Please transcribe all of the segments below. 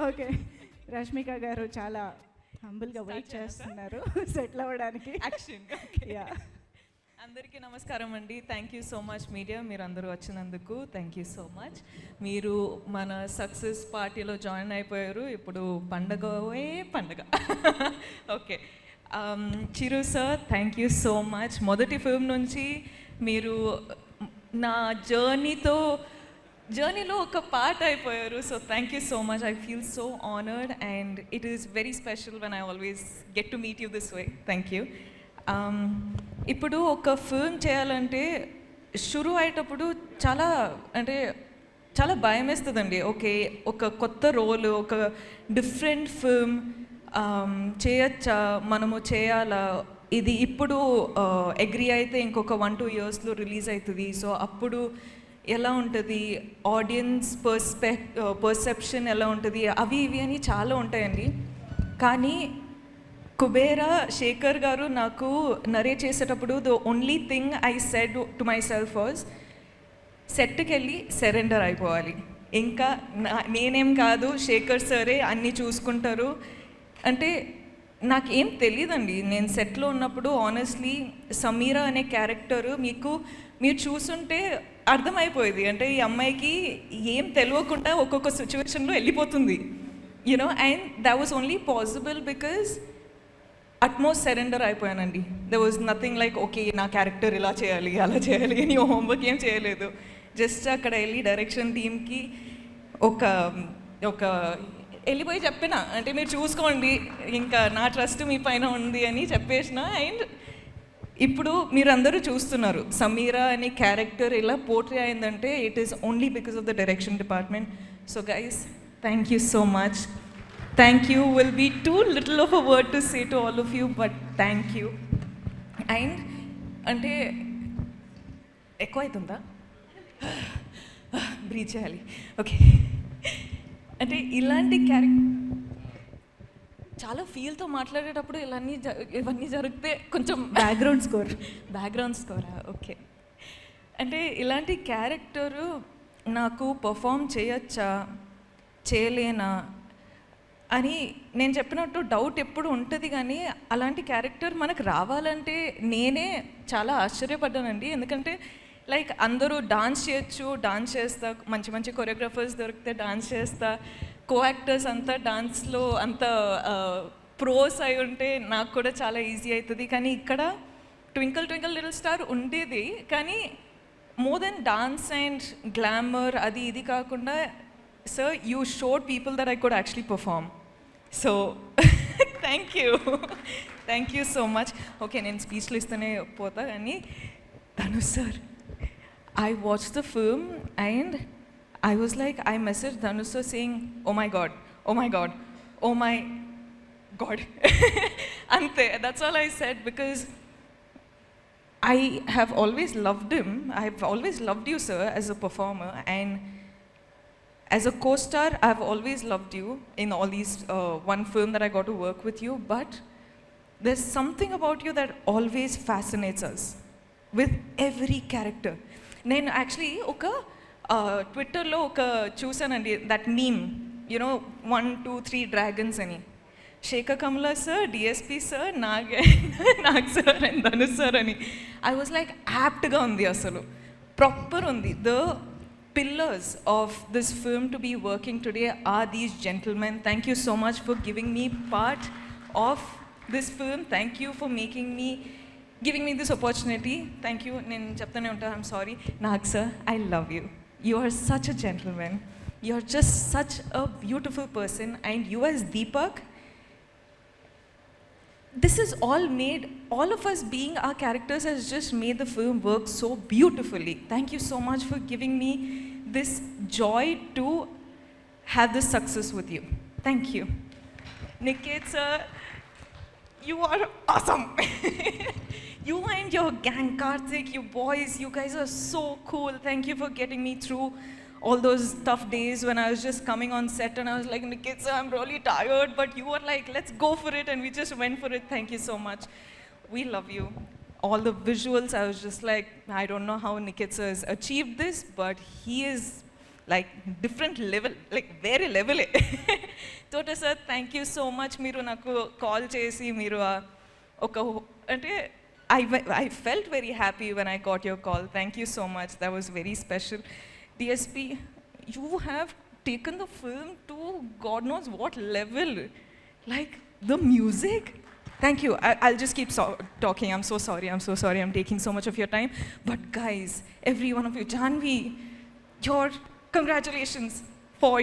Okay, Rashmika గారు చాలా హంబుల్గా wait చేస్తున్నారు సెటిల్ అవ్వడానికి. యాక్షన్. యా, అందరికీ నమస్కారం అండి. Thank you so much media, మీరు అందరూ వచ్చినందుకు థ్యాంక్ యూ సో మచ్. మీరు మన సక్సెస్ పార్టీలో జాయిన్ అయిపోయారు. ఇప్పుడు పండగే పండగ. Okay, Chiru sir thank you so much. మొదటి ఫిల్మ్ నుంచి మీరు నా జర్నీలో ఒక పార్ట్ అయిపోయారు. So thank you so much. I feel so honoured and it is very special when I always get to meet you this way. Thank you. ఇప్పుడు ఒక film చేయాలంటే షురు అయ్యేటప్పుడు చాలా భయం వేస్తుందండి. ఓకే, ఒక కొత్త రోల్, ఒక డిఫరెంట్ ఫిల్మ్ చేయొచ్చా, మనము చేయాలా, ఇది ఇప్పుడు అగ్రీ అయితే ఇంకొక 1-2 ఇయర్స్లో రిలీజ్ అవుతుంది. సో అప్పుడు ఎలా ఉంటుంది, ఆడియన్స్ పర్సెప్షన్ ఎలా ఉంటుంది, అవి ఇవి అని చాలా ఉంటాయండి. కానీ కుబేరా శేఖర్ గారు నాకు నరేట్ చేసేటప్పుడు the only thing I said to my self was సెట్కి వెళ్ళి సరెండర్ అయిపోవాలి. ఇంకా నేనేం కాదు, శేఖర్ సరే అన్నీ చూసుకుంటారు. అంటే నాకేం తెలియదండి. నేను సెట్లో ఉన్నప్పుడు ఆనెస్ట్లీ సమీరా అనే క్యారెక్టరు మీరు చూసుంటే అర్థమైపోయేది. అంటే ఈ అమ్మాయికి ఏం తెలియకుండా ఒక్కొక్క సిచ్యువేషన్లో వెళ్ళిపోతుంది, you know. And that was only possible because utmost surrender అయిపోయానండి. There was nothing like okay నా క్యారెక్టర్ ఇలా చేయాలి అలా చేయాలి అని హోంవర్క్ ఏం చేయలేదు. జస్ట్ అక్కడ వెళ్ళి డైరెక్షన్ టీమ్కి ఒక వెళ్ళిపోయి చెప్పిన, అంటే మీరు చూసుకోండి, ఇంకా నా ట్రస్ట్ మీ పైన ఉంది అని చెప్పేసిన. అండ్ ఇప్పుడు మీరందరూ చూస్తున్నారు సమీరా అనే క్యారెక్టర్ ఇలా పోర్ట్రే అయిందంటే it is only because of the direction department. So guys, thank you so much. Thank you will be too little of a word to say to all of you, but thank you. And అంటే ఎక్కువ అవుతుందా, breath చేయాలి. Okay, అంటే ఇలాంటి character చాలా ఫీల్తో మాట్లాడేటప్పుడు ఇవన్నీ జరిగితే కొంచెం బ్యాక్గ్రౌండ్ స్కోరా. ఓకే, అంటే ఇలాంటి క్యారెక్టరు నాకు పర్ఫామ్ చేయొచ్చా చేయలేనా అని నేను చెప్పినట్టు డౌట్ ఎప్పుడు ఉంటుంది. కానీ అలాంటి క్యారెక్టర్ మనకు రావాలంటే నేనే చాలా ఆశ్చర్యపడ్డానండి. ఎందుకంటే లైక్ అందరూ డాన్స్ చేయొచ్చు, డాన్స్ చేస్తా, మంచి మంచి కొరియోగ్రాఫర్స్ దొరికితే డాన్స్ చేస్తా, కో యాక్టర్స్ అంతా డాన్స్లో అంత ప్రోస్ అయి ఉంటే నాకు కూడా చాలా ఈజీ అవుతుంది. కానీ ఇక్కడ ట్వింకిల్ ట్వింకిల్ లిటిల్ స్టార్ ఉండేది, కానీ more than dance and glamour అది ఇది కాకుండా sir, you showed people that I could actually perform. So, thank you. Thank you so much. Okay, నేను స్పీచ్లో ఇస్తూనే పోతా. కానీ Dhanush sir, I watched the film and I was like, I messaged Dhanush sir saying, oh my god, oh my god, oh my god. Ante, that's all I said, because I have always loved him. I have always loved you, sir, as a performer, and as a co-star, I've always loved you in all these one film that I got to work with you, but there's something about you that always fascinates us with every character. నేను actually ఒక ట్విట్టర్లో ఒక చూసానండి, that meme, you know 1, 2, 3 dragons అని. Sekhar Kammula sir, DSP sir, Nag sir and Dhanush sir అని. I was like యాప్ట్గా ఉంది, అసలు ప్రాపర్ ఉంది. The pillars of this film to be working today are these gentlemen. Thank you so much for giving me part of this film. Thank you for giving me this opportunity. Thank you. Nen cheptane unta, I'm sorry. Nag sir, I love you. You are such a gentleman. You are just such a beautiful person, and you as Deepak, this is all of us being our characters has just made the film work so beautifully. Thank you so much for giving me this joy to have this success with you. Thank you. Niket sir, you are awesome. You and your gang, Karthik, you boys, you guys are so cool. Thank you for getting me through all those tough days when I was just coming on set and I was like, Niket sir, I'm really tired, but you were like, let's go for it, and we just went for it. Thank you so much. We love you. All the visuals, I was just like, I don't know how Niket sir has achieved this, but he is like different level, like వేరే లెవెలే. తోట sir thank you so much. మీరు నాకు call చేసి మీరు ఒక అంటే I felt very happy when I got your call. Thank you so much. That was very special. DSP, you have taken the film to God knows what level. Like the music. Thank you. I'll just keep talking. I'm so sorry. I'm taking so much of your time. But guys, every one of you, Janvi, your congratulations for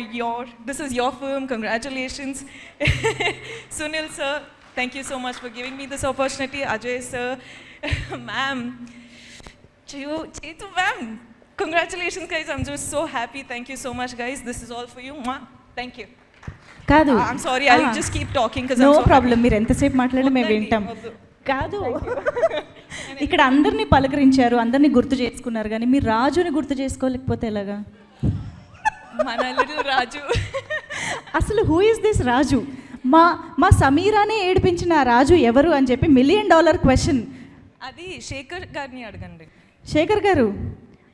this is your film. Congratulations. Sunil sir, thank you so much for giving me this opportunity. Ajay sir, ma'am, Chetu ma'am, congratulations guys. I'm just so happy. Thank you so much guys. This is all for you. Thank you. కాదు, I'm sorry. I'll just keep talking because no I'm so problem. మీరు ఎంతసేపు మాట్లాడినా మేము వింటాం. కాదు, ఇక్కడ అందరినీ పలకరించారు, అందరినీ గుర్తు చేసుకున్నారు, కానీ మీరు రాజుని గుర్తు చేసుకోలేకపోతే ఎలాగా? మన little రాజు. అసలు హూ ఇస్ దిస్ రాజు? మా సమీరానే ఏడిపించిన ఆ రాజు ఎవరు అని చెప్పి $1 million క్వశ్చన్. అది శేఖర్ గారిని అడగండి. శేఖర్ గారు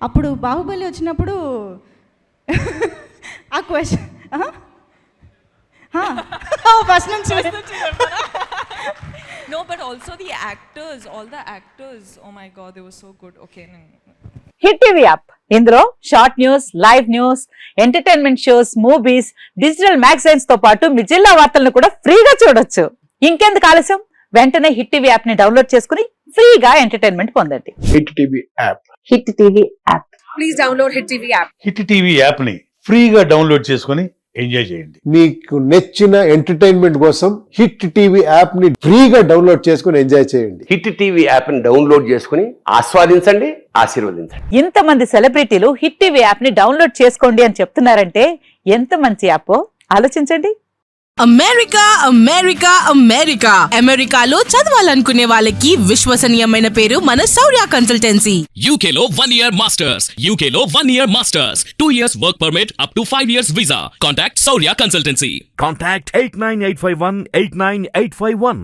అప్పుడు బాహుబలి వచ్చినప్పుడు ఆ క్వశ్చన్ ఫస్ట్ నుంచి No, but also the actors, all the actors, oh my god, they were so good. Okay. Hit TV app, ఇందులో short news, live news, entertainment shows, movies, digital magazines తో పాటు మీ జిల్లా వార్తలను కూడా ఫ్రీగా చూడొచ్చు. ఇంకెందుకు ఆలస్యం, వెంటనే హిట్ టీవీ యాప్ ని డౌన్లోడ్ చేసుకుని ఫ్రీగా ఎంటర్టైన్మెంట్ పొందండి. Hit TV app. Hit TV app. Please download hit TV app. Hit TV app ని ఫ్రీగా డౌన్లోడ్ చేసుకుని ఎంజాయ్ చేయండి. మీకు నచ్చిన ఎంటర్టైన్మెంట్ కోసం హిట్ టీవీ యాప్ ని ఫ్రీగా డౌన్లోడ్ చేసుకుని ఎంజాయ్ చేయండి. హిట్ టీవీ యాప్ ని డౌన్లోడ్ చేసుకుని ఆస్వాదించండి, ఆశీర్వదించండి. ఇంతమంది సెలబ్రిటీలు హిట్ టీవీ యాప్ ని డౌన్లోడ్ చేసుకోండి అని చెప్తున్నారంటే ఎంత మంచి యాప్ ఆలోచించండి. అమెరికాలో చదవాలనుకునే వాళ్ళకి విశ్వసనీయమైన పేరు మన శౌర్య కన్సల్టెన్సీ. UK లో 1 year masters, UK లో 1 year masters, 2 years work permit up to 5 years visa. Contact Saurya Consultancy. Contact 89851 89851.